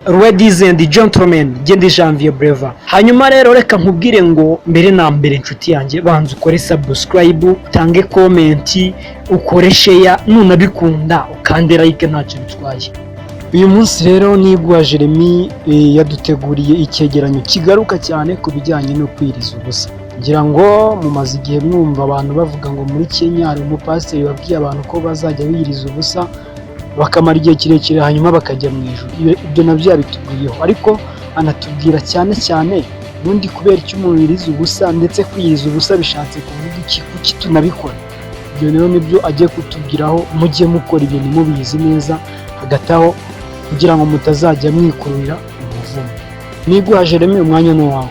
Ladies and gentlemen, Gendi Janvier Breva. Hanyuma rero reka nkubwire ngo mbere na mbere inshuti yanjye banza ukore subscribe, utange comment, ukore share, nunabikunda ukande like ntacyo bitwaye. Uyu munsi rero nibwa Jeremy yaduteguriye icyegeranyo kigaruka cyane ku bijyanye no kwiriza ubusa. Ngira ngo mumaze igihe mwumva abantu bavuga ngo muri Kenya hari umupasiteri wabwiye abantu ko bazajya biyiriza ubusa bakamara igihe kirekire hanyuma bakajya mu ijuru. Ibyo nabyo yabitubwiyeho, ariko anatubwira cyane nundi kubera icyo umuntu yiriza ubusa ndetse kwiyiriza ubusa bishatse kuvuga iki, kuki tunabikora. Ibyo rero nibyo agiye kutubwiraho, mujye mukora ibintu mubizi neza hagataho kugira ngo mutazajya mwikururira umuvumo. Niguha Jeremy, umwanya no wawe.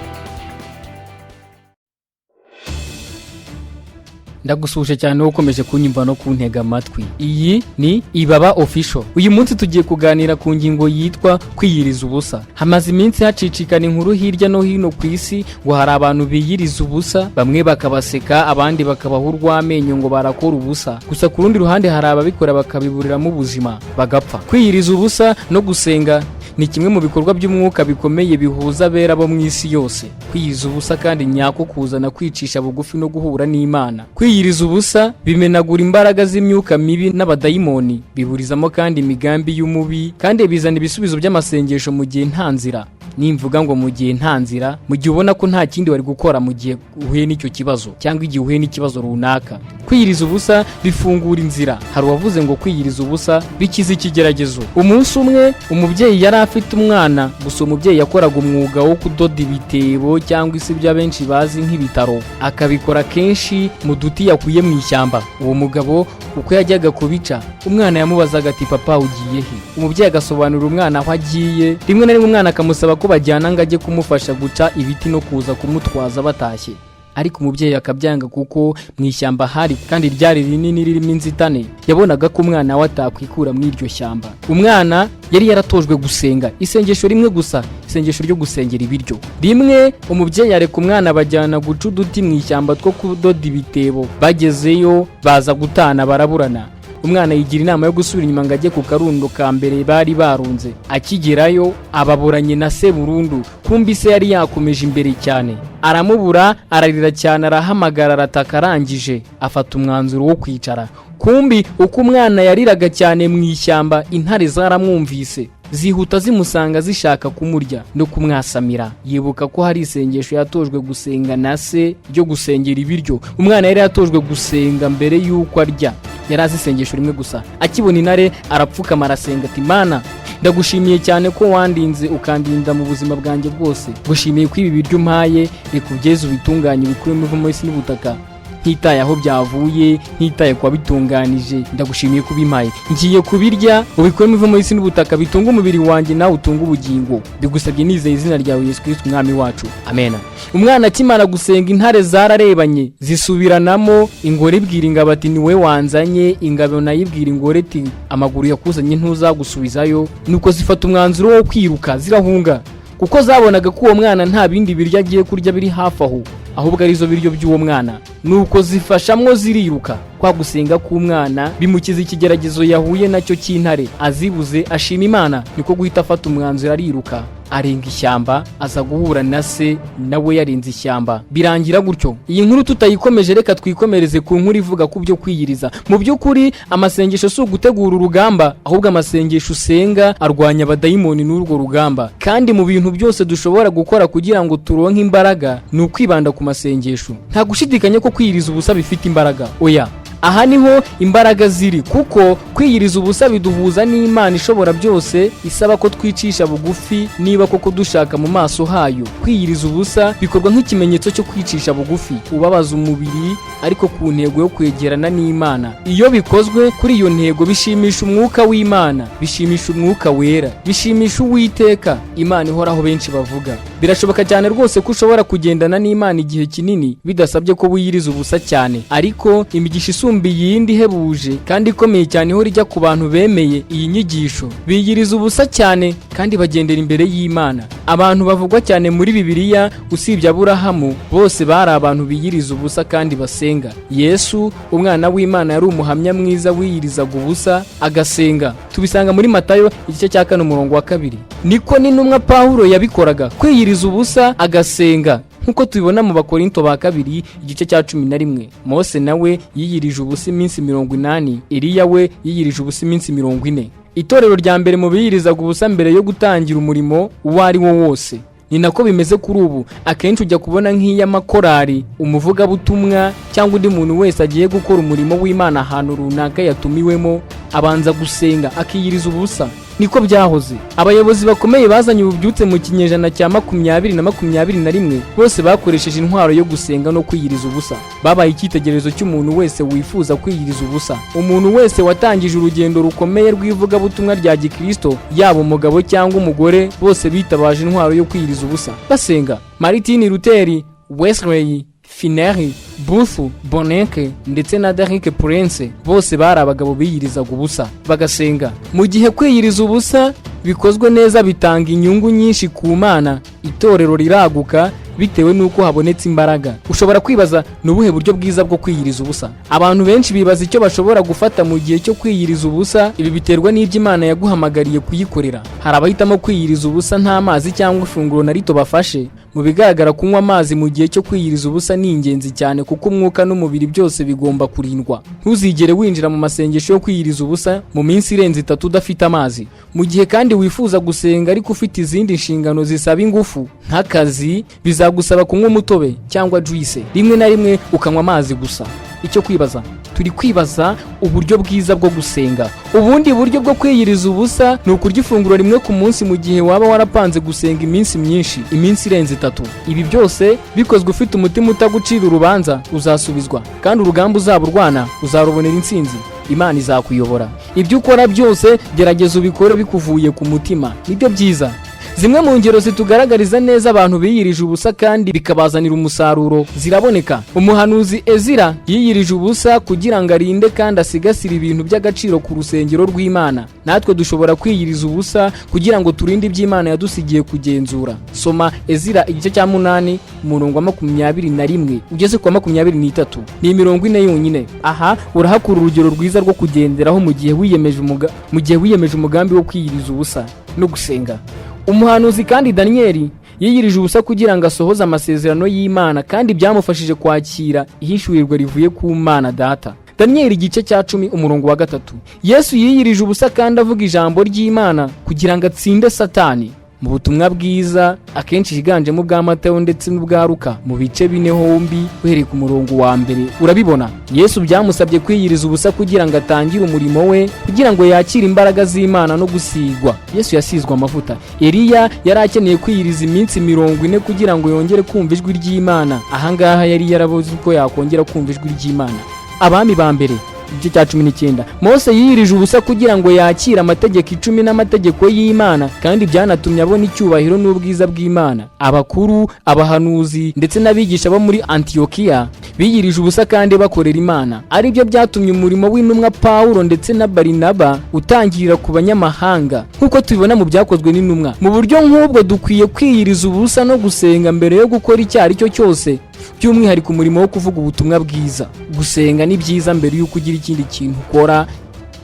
Ndagusuje cyane ukomeje kunyumva no kuntega amatwi. Iyi ni Ibaba Official. Uyu munsi tugiye kuganira ku ngingo yitwa kwiyiriza ubusa. Hamaze iminsi hacicikana inkuru hirya no hino ku isi ngo hari abantu biyiriza ubusa, bamwe bakabaseka abandi bakabaha urw'amenyo ngo barakora ubusa. Gusa ku rundi ruhande hari ababikora bakabiburiramo ubuzima bagapfa. Kwiyiriza ubusa no gusenga ni kimwe mu bikorwa by'umwuka bikomeye bihuza abera bo mu isi yose. Kwiyiriza ubusa kandi nyako kuzana kwicisha bugufi no guhura n'Imana. Kwiyiriza ubusa bimenagura imbaraga z'imyuka mibi n'abadayimoni, biburizamo kandi imigambi y'umubi, kandi bizana ibisubizo by'amasengesho mu gihe nta nzira. Nimvuga ngo mu gihe nta nzira, mu gihe ubona ko nta kindi wari gukora mu gihe uhuye n'icyo kibazo cyangwa igihe uhuye n'ikibazo runaka. Kwiyiriza ubusa bifungura inzira. Hari uwavuze ngo kwiyiriza ubusa bikiza ikigeragezo. Umunsi umwe umubyeyi yari afite umwana, gusa umubyeyi yakoraga umwuga wo kudoda ibitebo cyangwa isi by'abenshi bazi nk'ibitaro, akabikora kenshi mu duti yakuye mu ishyamba. Uwo mugabo uko yajyaga kubica, umwana yamubazaga ati papa ugiye he? Umubyeyi agasobanurira umwana aho agiye. Rimwe na rimwe umwana akamusaba ko bajyana ngo ajye kumufasha guca ibiti no kuza kumutwaza batashye, ariko umubyeyi akabyanga kuko mu ishyamba hari kandi ryari rinini ririmo inzitane. Yabonaga ko umwana we atakwikura muri iryo shyamba. Umwana yari yaratojwe gusenga isengesho rimwe gusa, isengesho ryo gusengera ibiryo. Rimwe umubyeyi areka umwana bajyana guca uduti mu ishyamba two kudoda ibitebo. Bagezeyo baza gutana baraburana. Umwana yigira inama yo gusubira inyuma ngo ajye ku karundo ka mbere bari barunze. Akigerayo ababuranye na se burundu, kumbi se yari yakomeje imbere cyane. Aramubura, ararira cyane, arahamagara, arataka, arangije afata umwanzuro wo kwicara. Kumbi uko umwana yariraga cyane mu ishyamba, intare zaramwumvise, zihuta zimusanga zishaka kumurya no kumwasamira. Yibuka ko hari isengesho yatojwe gusenga na se ryo gusengera ibiryo. Umwana yari yatojwe gusenga mbere y'uko arya, yarazi isengesho rimwe gusa. Akibona intare arapfukama arasenga ati Mana, ndagushimiye cyane ko wandinze ukandinda mu buzima bwanjye bwose. Gushimiye ko ibi biryo mpaye bikugeze ubitunganye bikure mu isi n'ubutaka, ntitaye aho byavuye, ntitaye kwa bitunganije. Ndagushimiye ko bimpaye, ngiye kubirya ubikure mu isi n'ubutaka, bitunga umubiri wanjye nawe utunga ubugingo. Bigusabye nizeye izina ryawe Yesu Kristo umwami wacu, amen. Umwana akimara gusenga, intare zararebanye zisubiranamo. Ingore ibwira ingabo ati ni we wanzanye. Ingabo nayibwira ingore ati amaguru yakuzanye ntuzagusubizayo. Nuko zifata umwanzuro wo kwiruka zirahunga, kuko zabonaga ko uwo mwana nta bindi biryo agiye kurya biri hafi aho, ahubwo arizo biryo by'uwo mwana. Nuko zifashamwo ziriruka. Kwa gusenga k'umwana bimukiza ikigeragezo yahuye nacyo cy'intare. Azibuze ashima Imana, niko guhita afata umwanzuro ariruka, arenga ishyamba, aza guhura na se nawe yarenze ishyamba. Birangira gutyo. Iyi nkuru tutayikomeje, reka twikomereze ku nkuru ivuga ku byo kwiyiriza. Mu by'ukuri amasengesho si ugutegura urugamba, ahubwo amasengesho usenga arwanya abadayimoni n'urwo rugamba. Kandi mu bintu byose dushobora gukora kugira ngo turonke imbaraga ni ukwibanda ku masengesho. Nta gushidikanya ko kwiyiriza ubusa bifite imbaraga, oya, aha niho imbaraga ziri, kuko kwiyiriza ubusa biduhuza n'Imana ishobora byose, isaba ko twicisha bugufi niba koko dushaka mu maso hayo. Kwiyiriza ubusa bikorwa nk'ikimenyetso cyo kwicisha bugufi, ubabaza umubiri ariko ku ntego yo kwegerana n'Imana. Iyo bikozwe kuri iyo ntego bishimisha umwuka w'Imana, bishimisha umwuka wera, bishimisha Uwiteka, Imana ihoraho benshi bavuga. Birashoboka cyane rwose ko ushobora kugendana n'Imana igihe kinini bidasabye ko wiyiriza ubusa cyane, ariko imigisha isumba iyindi ihebuje kandi ikomeye cyane ihora ijya ku bantu bemeye iyi nyigisho biyiriza ubusa cyane kandi bagendera imbere y'Imana. Abantu bavugwa cyane muri Bibiliya usibye Aburahamu bose bari abantu biyiriza ubusa kandi basenga. Yesu umwana w'Imana yari umuhamya mwiza wiyirizaga ubusa agasenga. Tubisanga muri Matayo igice cya 4:2. Niko n'intumwa Pawulo yabikoraga, kwiyiriza ubusa agasenga. Nkuko tubibona mu Bakorinto ba 2 igice cya 11. Mose nawe yiyirije ubusa iminsi 80, Eliya we yiyirije ubusa iminsi 40. Itorero rya mbere mu biyirizaga ubusa mbere yo gutangira umurimo uwo ari wo wose. Ni nako bimeze kuri ubu. Akenshi ujya kubona nk'iy'amakorari, umuvugabutumwa cyangwa undi muntu wese agiye gukora umurimo w'Imana ahantu runaka yatumiwemo, abanza gusenga akiyiriza ubusa. Niko byahoze. Abayobozi bakomeye bazanye ububyutse mu kinyejana cya 20 na 21 bose bakoresheje intwaro yo gusenga no kwiyiriza ubusa. Babaye icyitegererezo cy'umuntu wese wifuza kwiyiriza ubusa. Umuntu wese watangije urugendo rukomeye rw'ivugabutumwa rya Gikristo, yaba umugabo cyangwa umugore, bose bitabaje intwaro yo kwiyiriza ubusa basenga. Martin Luther, Wesley, Fineri, Bufu, Boneke ndetse na Derrick Prince bose bari abagabo biyirizaga ubusa bagasenga. Mu gihe kwiyiriza ubusa bikozwe neza bitanga inyungu nyinshi ku Mana, itorero riraguka bitewe nuko habonetse imbaraga. Ushobora kwibaza nubuhe buryo bwiza bwo kwiyiriza ubusa. Abantu benshi bibaza icyo bashobora gufata mu gihe cyo kwiyiriza ubusa. Ibi biterwa n'ibyo Imana yaguhamagariye kuyikorera. Hari abahitamo kwiyiriza ubusa nta mazi cyangwa ifunguro na rito bafashe. Mu bigaragara kunywa amazi mu gihe cyo kwiyiriza ubusa ni ingenzi cyane kuko umwuka n'umubiri byose bigomba kurindwa. Ntuzigere winjira mu masengesho yo kwiyiriza ubusa mu minsi irenze 3 udafite amazi. Mu gihe kandi wifuza gusenga ariko ufite izindi nshingano zisaba ingufu nk'akazi, bizagusaba kunywa umutobe cyangwa juice. Rimwe na rimwe ukanywa amazi gusa. Icyo kwibaza, turi kwibaza uburyo bwiza bwo gusenga. Ubundi buryo bwo kwiyiriza ubusa ni ukurya ifunguro rimwe ku munsi mu gihe waba warapanze gusenga iminsi myinshi, iminsi irenze 3. Ibi byose bikozwe ufite umutima utagucira urubanza, uzasubizwa kandi urugamba uzaburwana uzarubonera intsinzi. Imana izakuyobora. Ibyo ukora byose gerageza ubikore bikuvuye ku mutima, nibyo byiza. Zimwe mu ngero zitugaragariza neza abantu biyirije ubusa kandi bikabazanira umusaruro ziraboneka. Umuhanuzi Ezira yiyirije ubusa kugira ngo arinde kandi asigasire ibintu by'agaciro ku rusengero rw'Imana. Natwe dushobora kwiyiriza ubusa kugira ngo turinde iby'Imana yadusigiye kugenzura. Soma Ezira igice cya 8 umurongo wa 21 ugeze ku 23. Ni 40 yonyine. Aha urahakura urugero rwiza rwo kugenderaho mu gihe wiyemeje umugambi wo kwiyiriza ubusa no gusenga. Umuhanuzi kandi Daniel yiyirije ubusa kugira ngo asohoze amasezerano y'Imana kandi byamufashije kwakira ihishurirwa rivuye ku Mana Data. Daniel igice cya 10 umurongo wa 3. Yesu yiyirije ubusa kandi avuga ijambo ry'Imana kugira ngo atsinde Satani. Mu butumwa bwiza akenshi higanjemo bwa Matayo ndetse n'ubwa Luka mu bice 4 hombi uhereye ku murongo wa 1 urabibona. Yesu byamusabye kwiyiriza ubusa kugira ngo atangire umurimo we, kugira ngo yakire imbaraga z'Imana no gusigwa. Yesu yasizwe amavuta. Eliya yari akeneye kwiyiriza iminsi 40 kugira ngo yongere kumva ijwi ry'Imana. Ahangaha yari yarabuze uko yakongera kumva ijwi ry'Imana. Abami ba mbere igice cya 19. Mose yiyirije ubusa kugira ngo yakire amategeko 10 n'amategeko y'Imana kandi byanatumye abona icyubahiro n'ubwiza bw'Imana. Abakuru, abahanuzi ndetse n'abigisha bo muri Antiokia biyirije ubusa kandi bakorera Imana. Ari byo byatumye umurimo w'intumwa Pawulo ndetse na Barinaba utangirira ku banyamahanga nkuko tubibona mu byakozwe n'intumwa. Mu buryo nk'ubwo dukwiye kwiyiriza ubusa no gusenga mbere yo gukora icyari cyo cyose, by'umwihariko umurimo wo kuvuga ubutumwa bwiza. Gusenga ni byiza mbere y'uko ugira ikindi kintu ukora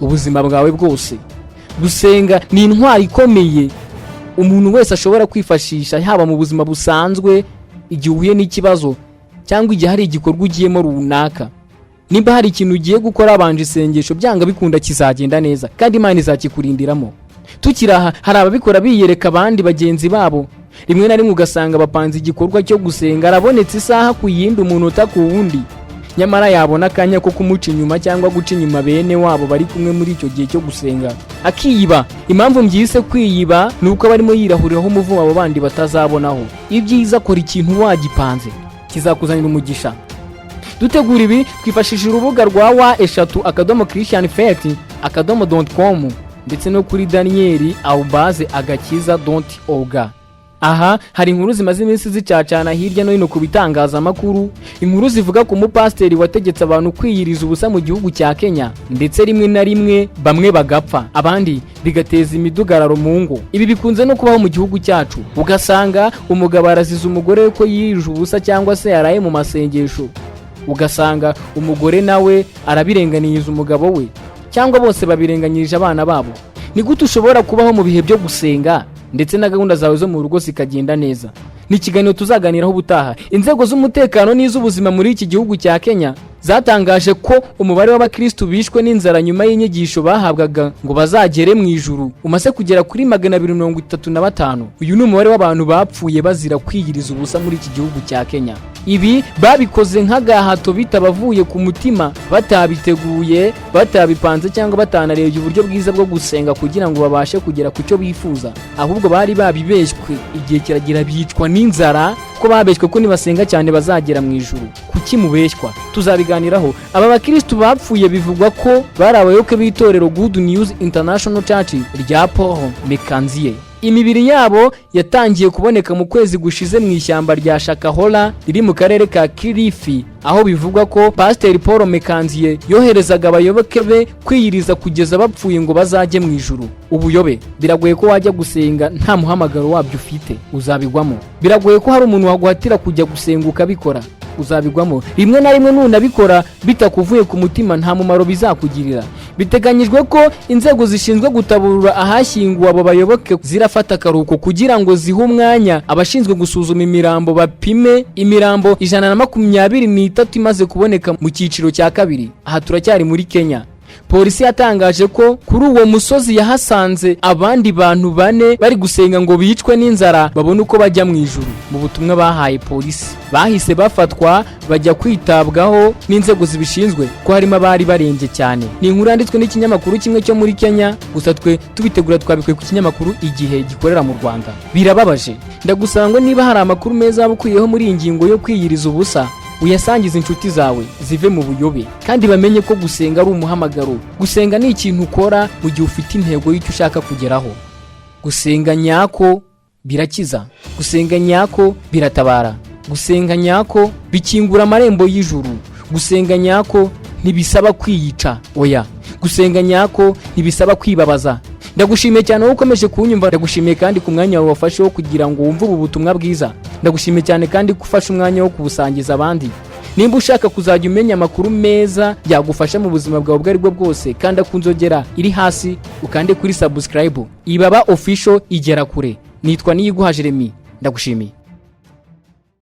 ubuzima bwawe bwose. Gusenga ni intwari ikomeye umuntu wese ashobora kwifashisha, haba mu buzima busanzwe, igihe uhuye n'ikibazo cyangwa igihe hari igikorwa ugiyemo runaka. Niba hari ikintu ugiye gukora abanje isengesho, byanga bikunda kizagenda neza kandi Imana izakikurindiramo. Tukiraha hari ababikora biyereka abandi bagenzi babo. Rimwe na rimwe ugasanga bapanze igikorwa cyo gusenga, arabonetse isaha ku yindi umunota ku wundi, nyamara yabona akanya ko kumuca inyuma cyangwa guca inyuma bene wabo bari kumwe muri icyo gihe cyo gusenga akiyiba. Impamvu mbyise kwiyiba nuko barimo yirahuriraho umuvumo abo bandi batazabonaho. Ibyiza kora ikintu wagipanze kizakuzanira umugisha. Dutegura ibi twifashishije urubuga rwa wa3.christianfact.com ndetse no kuri Daniel@agakiza.org. Aha hari inkuru zimaze iminsi zicacana hirya no hino ku bitangazamakuru, inkuru zivuga ku mupasiteri wategetse abantu kwiyiriza ubusa mu gihugu cya Kenya, ndetse rimwe na rimwe bamwe bagapfa abandi bigateza imidugararo mu ngo. Ibi bikunze no kubaho mu gihugu cyacu, ugasanga umugabo araziza umugore we ko yirije ubusa cyangwa se yaraye mu masengesho, ugasanga umugore nawe arabirenganiriza umugabo we, cyangwa bose babirenganyirije abana babo. Ni gute ushobora kubaho mu bihe byo gusenga ndetse na gahunda zawe zo mu rugo zikagenda neza? Ni ikiganiro tuzaganiraho ubutaha. Inzego z'umutekano n'iz'ubuzima muri iki gihugu cya Kenya zatangaje ko umubare w'abakristo bishwe n'inzara nyuma y'inyigisho bahabwaga ngo bazagere mu ijuru umaze kugera kuri 235. Uyu ni umubare w'abantu bapfuye bazira kwiyiriza ubusa muri iki gihugu cya Kenya. Ibi babikoze nk'agahato bitabavuye ku mutima, batabiteguye, batabipanze cyangwa batanarebye uburyo bwiza bwo gusenga kugira ngo babashe kugera ku cyo bifuza, ahubwo bari babibeshywe. Igihe kiragira bicwa n'inzara ko babeshywe ko nibasenga cyane bazagera mu ijuru. Kuki mubeshywa? Tuzabiganiraho. Aba bakristo bapfuye bivugwa ko bari abayoboke b'itorero Good News International Church rya Paul Mekanziye. Imibiri yabo yatangiye kuboneka mu kwezi gushize mu ishyamba rya Shakahola riri mu karere ka Kilifi, aho bivugwa ko Pastor Paul Mekanziye yoherezaga abayoboke be kwiyiriza kugeza bapfuye ngo bazajye mu ijuru. Ubuyobe biragoye ko wajya gusenga nta muhamagaro wabyo ufite, uzabigwamo. Biragoye ko hari umuntu waguhatira kujya gusenga ukabikora, uzabigwamo. Rimwe na rimwe nunabikora bitakuvuye ku mutima nta mumaro bizakugirira. Biteganyijwe ko inzego zishinzwe gutaburura ahashyinguwe abo bayoboke zirafata akaruhuko kugira ngo zihe umwanya abashinzwe gusuzuma imirambo bapime imirambo 123 imaze kuboneka mu cyiciro cya kabiri. Aha turacyari muri Kenya. Polisi yatangaje ko kuri uwo musozi yahasanze abandi bantu 4 bari gusenga ngo bicwe n'inzara babone uko bajya mu ijuru. Mu butumwa bahaye polisi, bahise bafatwa bajya kwitabwaho n'inzego zibishinzwe ko harimo abari barembye cyane. Ni inkuru yanditswe n'ikinyamakuru kimwe cyo muri Kenya, gusa twe tubitegura twabikwe ku kinyamakuru Igihe gikorera mu Rwanda. Birababaje. Ndagusanga niba hari amakuru meza abukwiyeho muri iyi ngingo yo kwiyiriza ubusa, uyasangiza inshuti zawe zive mu buyobe kandi bamenye ko gusenga ari umuhamagaro. Gusenga ni ikintu ukora mu gihe ufite intego y'icyo ushaka kugeraho. Gusenga nyako birakiza, gusenga nyako biratabara, gusenga nyako bikingura amarembo y'ijuru, gusenga nyako ntibisaba kwiyica, oya, gusenga nyako ntibisaba kwibabaza. Ndagushimiye cyane wowe ukomeje kunyumva, ndagushimiye kandi ku mwanya wawe wafashe wo kugira ngo wumve ubu butumwa bwiza. Ndagushimiye cyane kandi gufasha umwanya wo kubusangiza abandi. Nimba ushaka kuzajya umenya amakuru meza yagufasha mu buzima bwawe bwari bwo bwose, kandi akunzogera iri hasi ukande kuri subscribe. Ibaba official igera kure. Nitwa Niyiguha Jeremy. Ndagushimiye.